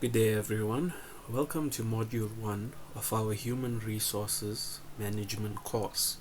Good day, everyone. Welcome to Module 1 of our Human Resources Management course.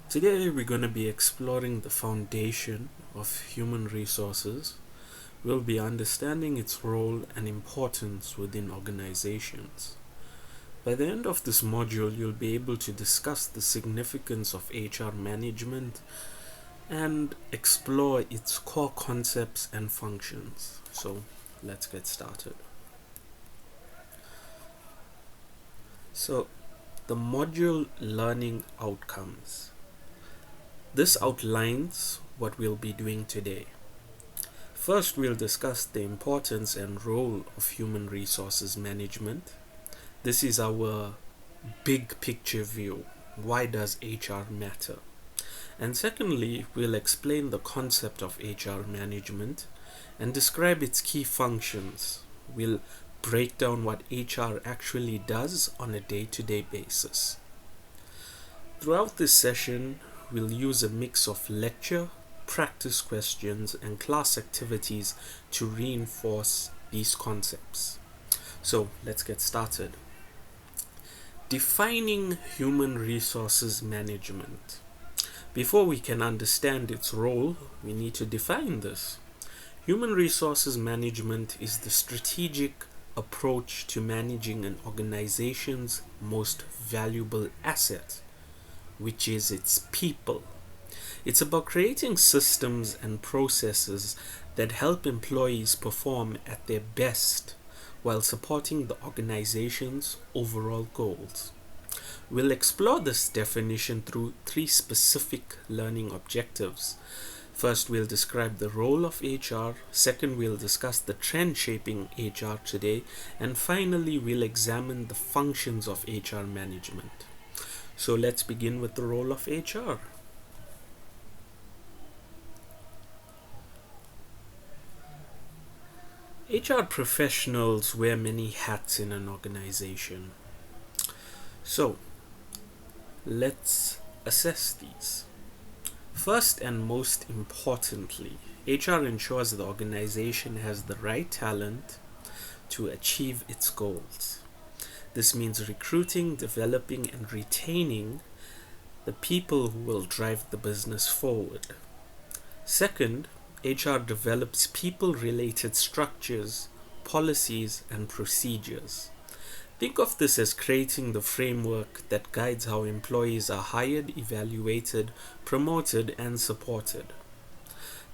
Today, we're going to be exploring the foundation of human resources. We'll be understanding its role and importance within organizations. By the end of this module, you'll be able to discuss the significance of HR management and explore its core concepts and functions. So, let's get started. So, the module learning outcomes. This outlines what we'll be doing today. First, we'll discuss the importance and role of human resources management. This is our big picture view. Why does HR matter? And secondly, we'll explain the concept of HR management and describe its key functions. We'll break down what HR actually does on a day-to-day basis. Throughout this session, we'll use a mix of lecture, practice questions, and class activities to reinforce these concepts. So let's get started. Defining human resources management. Before we can understand its role, we need to define this. Human resources management is the strategic approach to managing an organization's most valuable asset, which is its people. It's about creating systems and processes that help employees perform at their best while supporting the organization's overall goals. We'll explore this definition through 3 specific learning objectives. First, we'll describe the role of HR. Second, we'll discuss the trend shaping HR today. And finally, we'll examine the functions of HR management. So let's begin with the role of HR. HR professionals wear many hats in an organization. So, let's assess these. First and most importantly, HR ensures the organization has the right talent to achieve its goals. This means recruiting, developing, and retaining the people who will drive the business forward. Second, HR develops people-related structures, policies, and procedures. Think of this as creating the framework that guides how employees are hired, evaluated, promoted, and supported.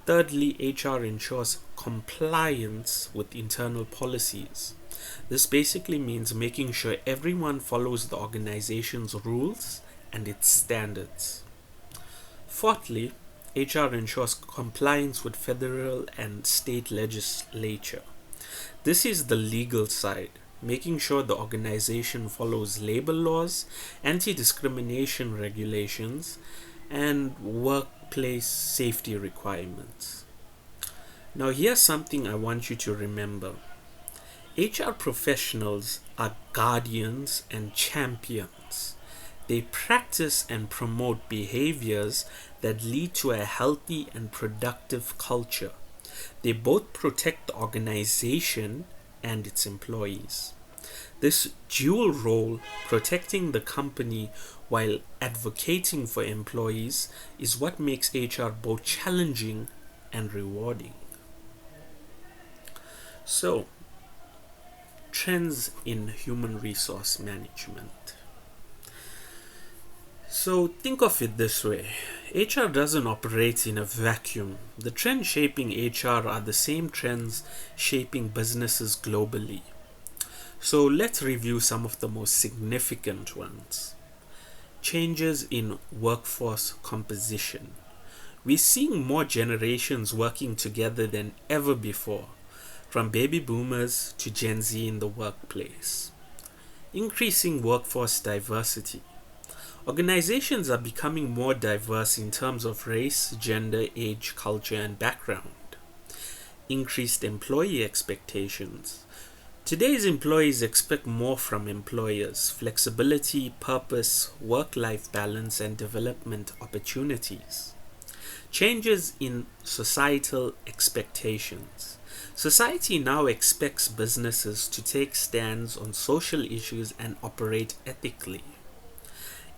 Thirdly, HR ensures compliance with internal policies. This basically means making sure everyone follows the organization's rules and its standards. Fourthly, HR ensures compliance with federal and state legislature. This is the legal side, making sure the organization follows labor laws, anti-discrimination regulations, and workplace safety requirements. Now, here's something I want you to remember. HR professionals are guardians and champions. They practice and promote behaviors that lead to a healthy and productive culture. They both protect the organization and its employees. This dual role, protecting the company while advocating for employees, is what makes HR both challenging and rewarding. So, trends in human resource management. So think of it this way. HR doesn't operate in a vacuum. The trends shaping HR are the same trends shaping businesses globally. So let's review some of the most significant ones. Changes in workforce composition. We're seeing more generations working together than ever before, from baby boomers to Gen Z in the workplace. Increasing workforce diversity. Organizations are becoming more diverse in terms of race, gender, age, culture, and background. Increased employee expectations. Today's employees expect more from employers: flexibility, purpose, work-life balance, and development opportunities. Changes in societal expectations. Society now expects businesses to take stands on social issues and operate ethically.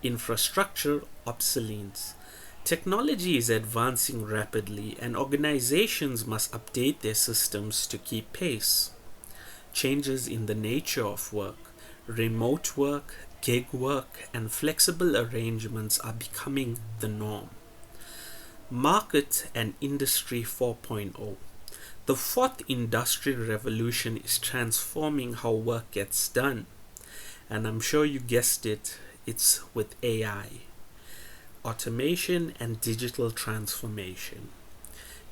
Infrastructure obsoletes. Technology is advancing rapidly, and organizations must update their systems to keep pace. Changes in the nature of work, remote work, gig work, and flexible arrangements are becoming the norm. Market and Industry 4.0. The fourth industrial revolution is transforming how work gets done. And I'm sure you guessed it, it's with AI, automation, and digital transformation.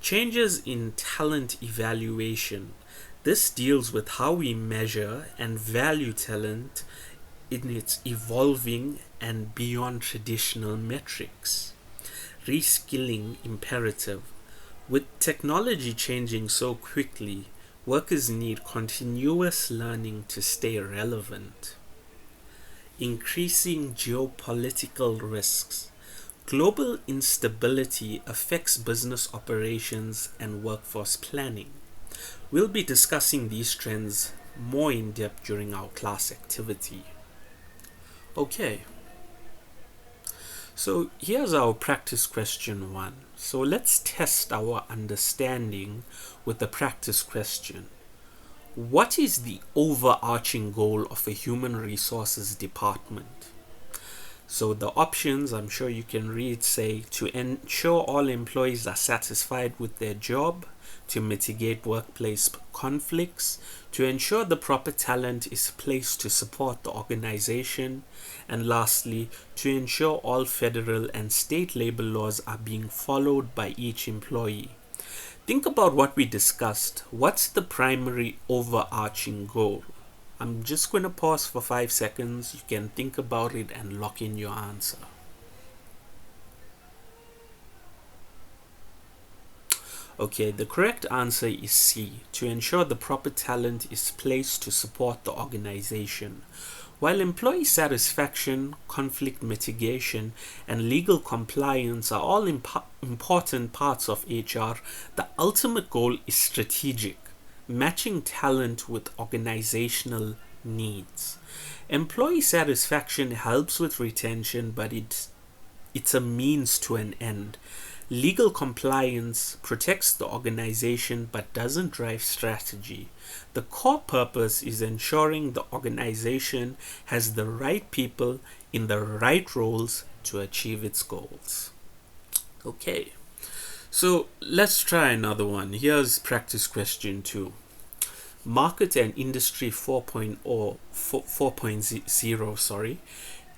Changes in talent evaluation. This deals with how we measure and value talent in its evolving and beyond traditional metrics. Reskilling imperative. With technology changing so quickly, workers need continuous learning to stay relevant. Increasing geopolitical risks. Global instability affects business operations and workforce planning. We'll be discussing these trends more in depth during our class activity. Okay, so here's our practice question 1. So let's test our understanding with the practice question. What is the overarching goal of a human resources department? So the options, I'm sure you can read, say to ensure all employees are satisfied with their job, to mitigate workplace conflicts, to ensure the proper talent is placed to support the organization, and lastly, to ensure all federal and state labor laws are being followed by each employee. Think about what we discussed. What's the primary overarching goal? I'm just going to pause for 5 seconds. You can think about it and lock in your answer. Okay, the correct answer is C, to ensure the proper talent is placed to support the organization. While employee satisfaction, conflict mitigation, and legal compliance are all important parts of HR, the ultimate goal is strategic, matching talent with organizational needs. Employee satisfaction helps with retention, but it's a means to an end. Legal compliance protects the organization but doesn't drive strategy. The core purpose is ensuring the organization has the right people in the right roles to achieve its goals. Okay, so let's try another one. Here's practice question 2. Market and Industry 4.0,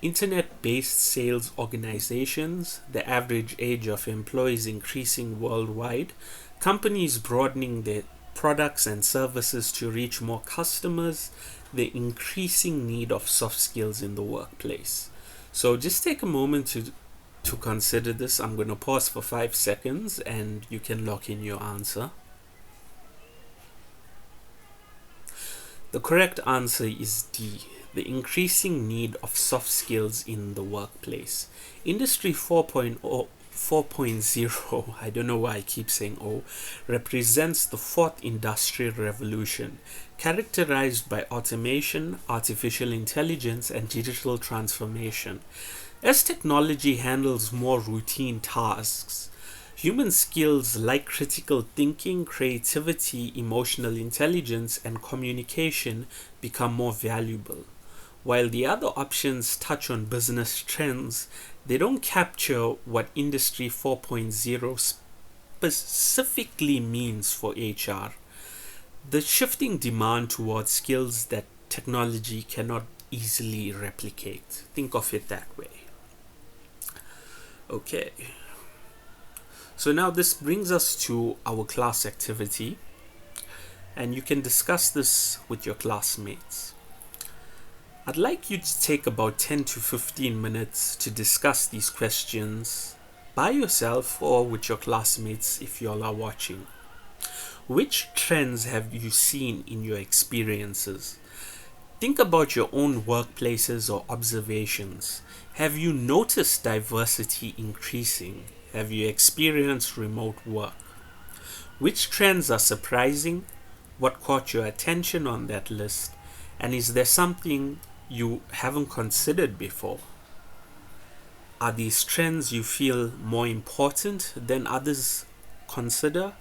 Internet-based sales organizations, the average age of employees increasing worldwide, companies broadening their products and services to reach more customers, the increasing need of soft skills in the workplace. So just take a moment to consider this. I'm going to pause for 5 seconds and you can lock in your answer. The correct answer is D, the increasing need of soft skills in the workplace. Industry 4.0, I don't know why I keep saying O, represents the fourth industrial revolution, characterized by automation, artificial intelligence, and digital transformation. As technology handles more routine tasks, human skills like critical thinking, creativity, emotional intelligence, and communication become more valuable. While the other options touch on business trends, they don't capture what Industry 4.0 specifically means for HR. The shifting demand towards skills that technology cannot easily replicate. Think of it that way. Okay. So now this brings us to our class activity, and you can discuss this with your classmates. I'd like you to take about 10 to 15 minutes to discuss these questions by yourself or with your classmates if you all are watching. Which trends have you seen in your experiences? Think about your own workplaces or observations. Have you noticed diversity increasing? Have you experienced remote work? Which trends are surprising? What caught your attention on that list? And is there something you haven't considered before? Are these trends you feel more important than others consider?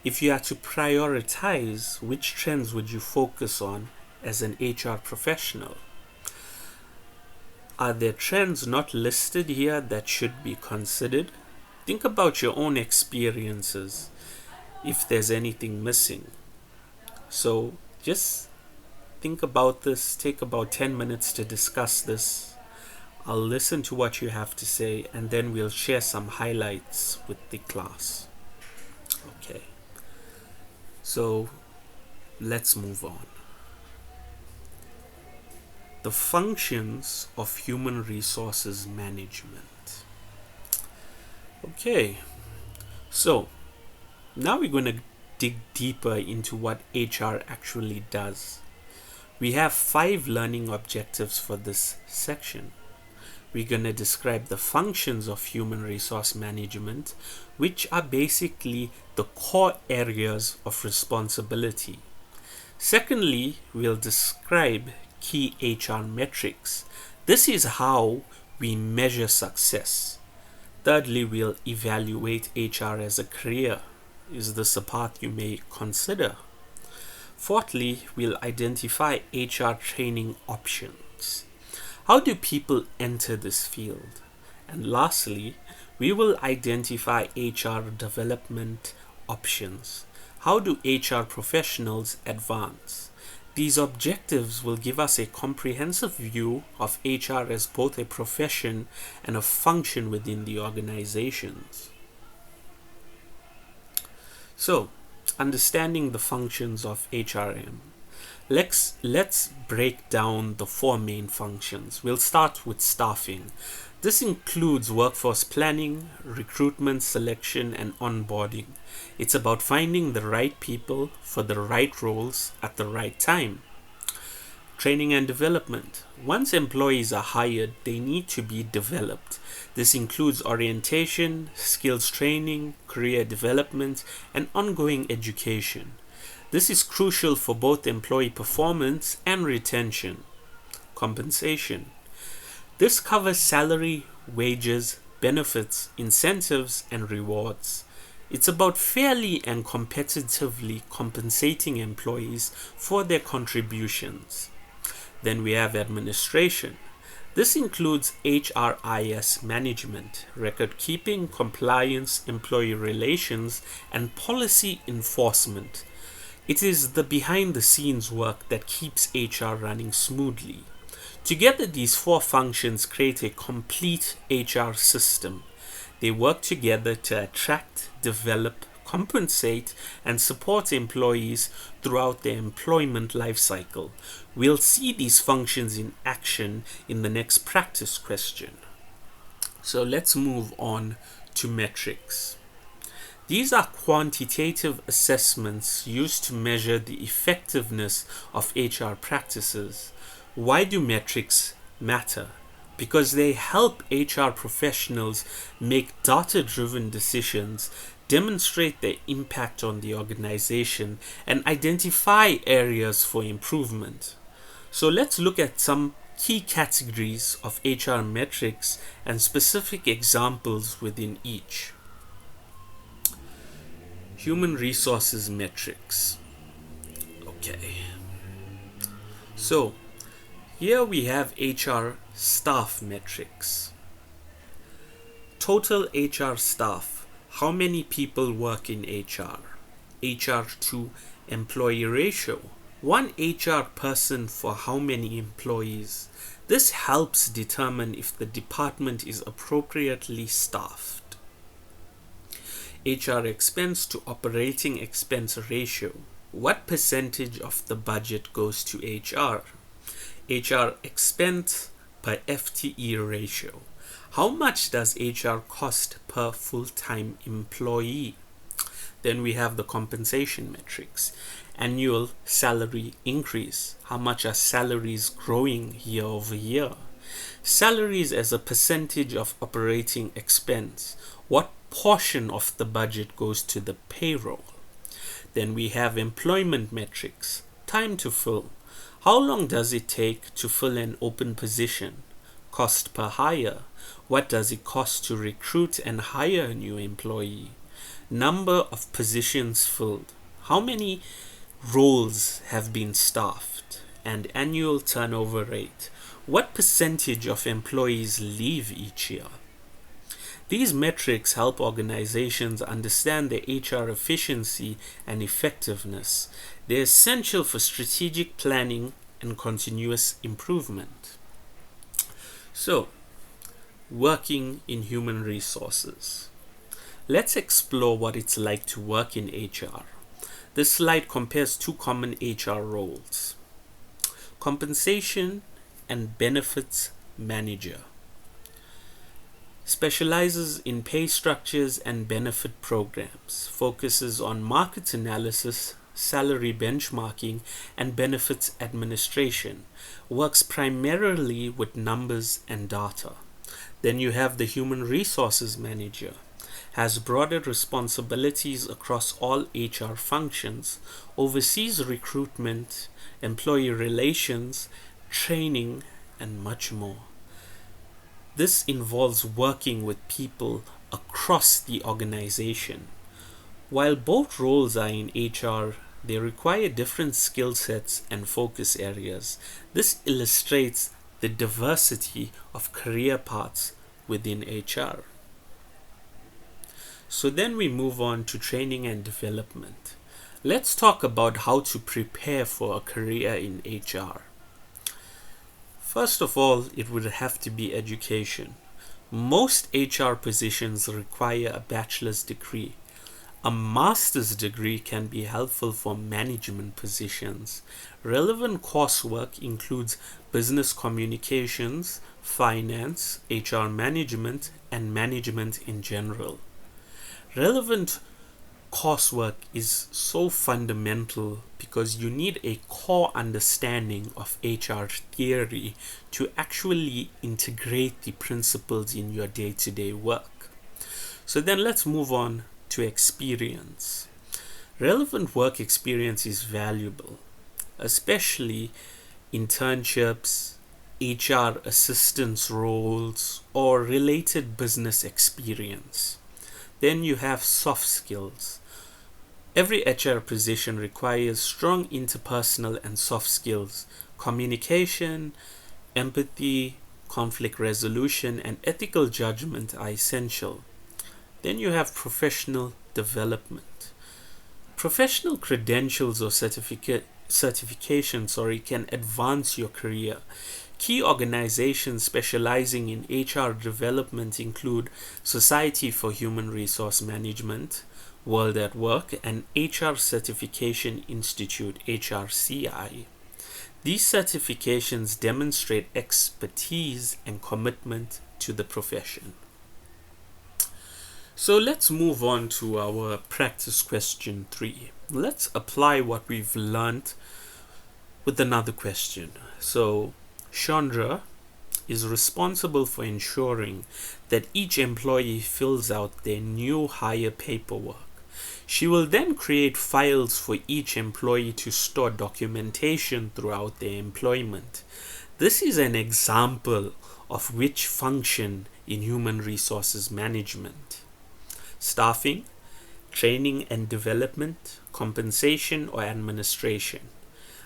If you had to prioritize, which trends would you focus on as an HR professional? Are there trends not listed here that should be considered? Think about your own experiences, if there's anything missing. So just think about this, take about 10 minutes to discuss this. I'll listen to what you have to say, and then we'll share some highlights with the class. Okay, so let's move on. The functions of human resources management. Okay, so now we're going to dig deeper into what HR actually does. We have 5 learning objectives for this section. We're going to describe the functions of human resource management, which are basically the core areas of responsibility. Secondly, we'll describe key HR metrics. This is how we measure success. Thirdly, we'll evaluate HR as a career. Is this a path you may consider? Fourthly, we'll identify HR training options. How do people enter this field? And lastly, we will identify HR development options. How do HR professionals advance? These objectives will give us a comprehensive view of HR as both a profession and a function within the organizations. So, understanding the functions of HRM. Let's break down the 4 main functions. We'll start with staffing. This includes workforce planning, recruitment, selection, and onboarding. It's about finding the right people for the right roles at the right time. Training and development. Once employees are hired, they need to be developed. This includes orientation, skills training, career development, and ongoing education. This is crucial for both employee performance and retention. Compensation. This covers salary, wages, benefits, incentives, and rewards. It's about fairly and competitively compensating employees for their contributions. Then we have administration. This includes HRIS management, record keeping, compliance, employee relations, and policy enforcement. It is the behind-the-scenes work that keeps HR running smoothly. Together, these 4 functions create a complete HR system. They work together to attract, develop, compensate, and support employees throughout their employment life cycle. We'll see these functions in action in the next practice question. So let's move on to metrics. These are quantitative assessments used to measure the effectiveness of HR practices. Why do metrics matter? Because they help HR professionals make data-driven decisions, demonstrate their impact on the organization, and identify areas for improvement. So let's look at some key categories of HR metrics and specific examples within each. Human resources metrics. Okay. So here we have HR staff metrics. Total HR staff. How many people work in HR? HR to employee ratio. 1 HR person for how many employees? This helps determine if the department is appropriately staffed. HR expense to operating expense ratio. What percentage of the budget goes to HR? HR expense per FTE ratio. How much does HR cost per full-time employee? Then we have the compensation metrics. Annual salary increase. How much are salaries growing year over year? Salaries as a percentage of operating expense. What portion of the budget goes to the payroll? Then we have employment metrics, time to fill. How long does it take to fill an open position? Cost per hire. What does it cost to recruit and hire a new employee? Number of positions filled. How many roles have been staffed? And annual turnover rate. What percentage of employees leave each year? These metrics help organizations understand their HR efficiency and effectiveness. They're essential for strategic planning and continuous improvement. So, working in human resources. Let's explore what it's like to work in HR. This slide compares two common HR roles: compensation and benefits manager. Specializes in pay structures and benefit programs, focuses on market analysis, salary benchmarking, and benefits administration, works primarily with numbers and data. Then you have the human resources manager, has broader responsibilities across all HR functions, oversees recruitment, employee relations, training, and much more. This involves working with people across the organization. While both roles are in HR, they require different skill sets and focus areas. This illustrates the diversity of career paths within HR. So then we move on to training and development. Let's talk about how to prepare for a career in HR. First of all, it would have to be education. Most HR positions require a bachelor's degree. A master's degree can be helpful for management positions. Relevant coursework includes business communications, finance, HR management, and management in general. Relevant coursework is so fundamental because you need a core understanding of HR theory to actually integrate the principles in your day-to-day work. So then let's move on to experience. Relevant work experience is valuable, especially internships, HR assistance roles, or related business experience. Then you have soft skills. Every HR position requires strong interpersonal and soft skills. Communication, empathy, conflict resolution, and ethical judgment are essential. Then you have professional development. Professional credentials or certification can advance your career. Key organizations specializing in HR development include Society for Human Resource Management, World at Work, and HR Certification Institute, HRCI. These certifications demonstrate expertise and commitment to the profession. So let's move on to our practice question 3. Let's apply what we've learned with another question. So Chandra is responsible for ensuring that each employee fills out their new hire paperwork. She will then create files for each employee to store documentation throughout their employment. This is an example of which function in human resources management: staffing, training and development, compensation, or administration.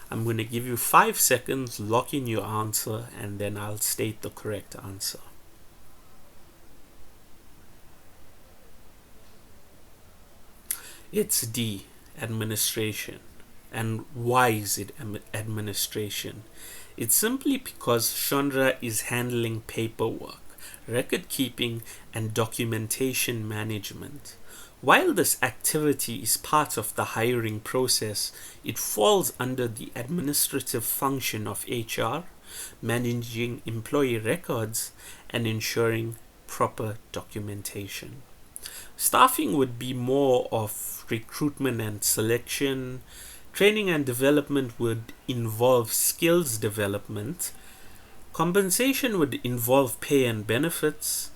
I'm going to give you 5 seconds, lock in your answer, and then I'll state the correct answer. It's D, administration. And why is it administration? It's simply because Chandra is handling paperwork, record keeping, and documentation management. While this activity is part of the hiring process, it falls under the administrative function of HR, managing employee records and ensuring proper documentation. Staffing would be more of recruitment and selection. Training and development would involve skills development. Compensation would involve pay and benefits.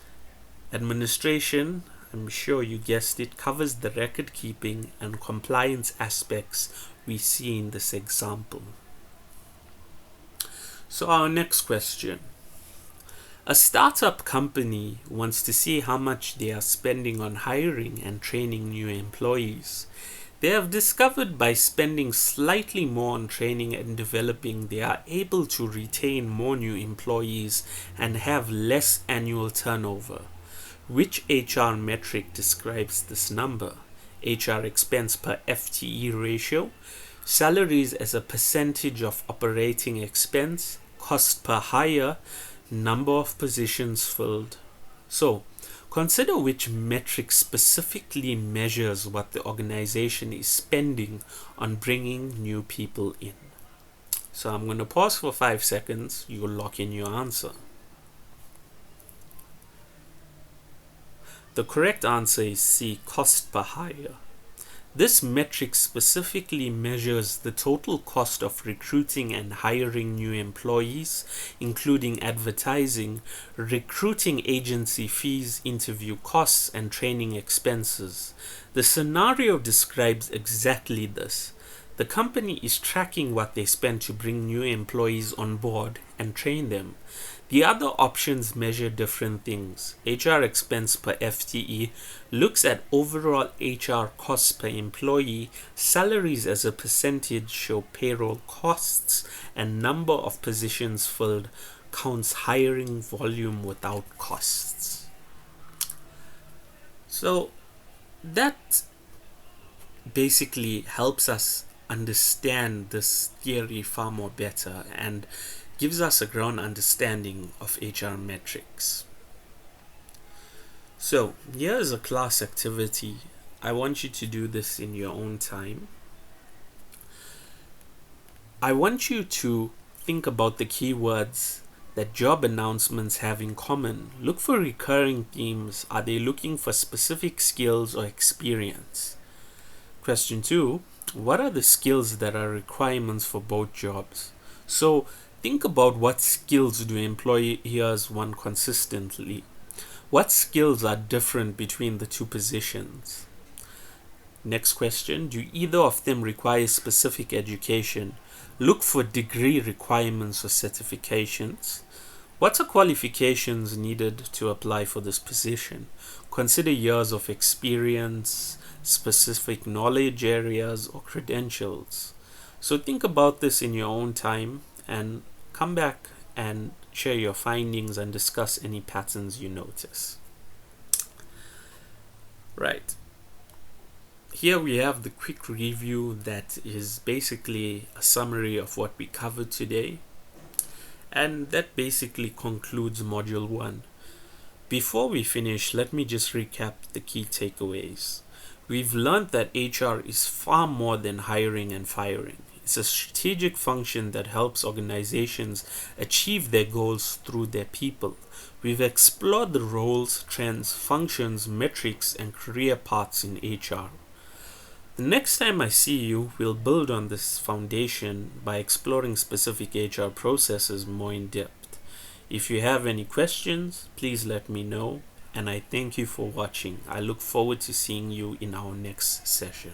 Administration I'm sure you guessed it, covers the record keeping and compliance aspects we see in this example. So our next question. A startup company wants to see how much they are spending on hiring and training new employees. They have discovered by spending slightly more on training and developing, they are able to retain more new employees and have less annual turnover. Which HR metric describes this number? HR expense per FTE ratio, salaries as a percentage of operating expense, cost per hire, number of positions filled. So, consider which metric specifically measures what the organization is spending on bringing new people in. So I'm going to pause for 5 seconds. You'll lock in your answer. The correct answer is C, cost per hire. This metric specifically measures the total cost of recruiting and hiring new employees, including advertising, recruiting agency fees, interview costs, and training expenses. The scenario describes exactly this. The company is tracking what they spend to bring new employees on board and train them. The other options measure different things. HR expense per FTE looks at overall HR costs per employee, salaries as a percentage show payroll costs, and number of positions filled counts hiring volume without costs. So that basically helps us understand this theory far more better and gives us a ground understanding of HR metrics. So here's a class activity. I want you to do this in your own time. I want you to think about the keywords that job announcements have in common. Look for recurring themes. Are they looking for specific skills or experience? Question 2. What are the skills that are requirements for both jobs? So think about what skills do employers want consistently. What skills are different between the two positions? Next question. Do either of them require specific education? Look for degree requirements or certifications. What are qualifications needed to apply for this position? Consider years of experience, specific knowledge areas, or credentials. So think about this in your own time and come back and share your findings and discuss any patterns you notice. Right. Here we have the quick review that is basically a summary of what we covered today. And that basically concludes Module 1. Before we finish, let me just recap the key takeaways. We've learned that HR is far more than hiring and firing. It's a strategic function that helps organizations achieve their goals through their people. We've explored the roles, trends, functions, metrics, and career paths in HR. The next time I see you, we'll build on this foundation by exploring specific HR processes more in depth. If you have any questions, please let me know, and I thank you for watching. I look forward to seeing you in our next session.